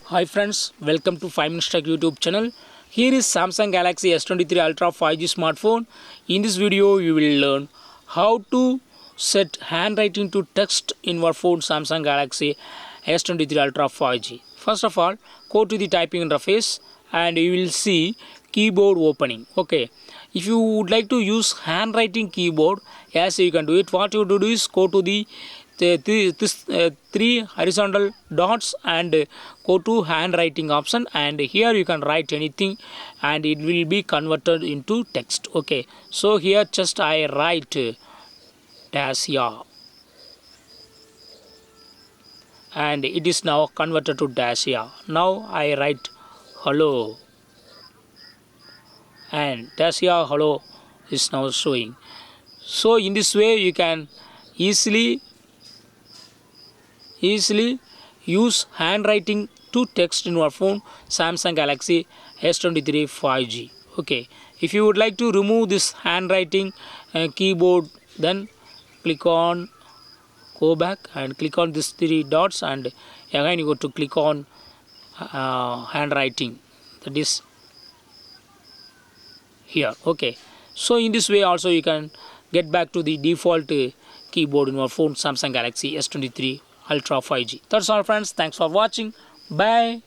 Hi friends, welcome to 5 Minutes Tech YouTube channel. Here is Samsung Galaxy S23 Ultra 5G smartphone. In this video, you will learn how to set handwriting to text in your phone Samsung Galaxy S23 Ultra 5G. First of all, go to the typing interface and you will see keyboard opening. Okay, if you would like to use handwriting keyboard, yes, you can do it. What you do is go to the three horizontal dots and go to handwriting option, and here you can write anything and it will be converted into text. Okay, so here just I write dacia and it is now converted to dacia. Now I write hello and dacia hello is now showing. So in this way you can easily use handwriting to text in your phone Samsung Galaxy S23 5G. Okay, if you would like to remove this handwriting keyboard, then click on go back and click on these three dots, and again you go to click on handwriting, that is here. Okay, so in this way also you can get back to the default keyboard in your phone Samsung Galaxy S23 Ultra 5G. That's all friends, thanks for watching, bye.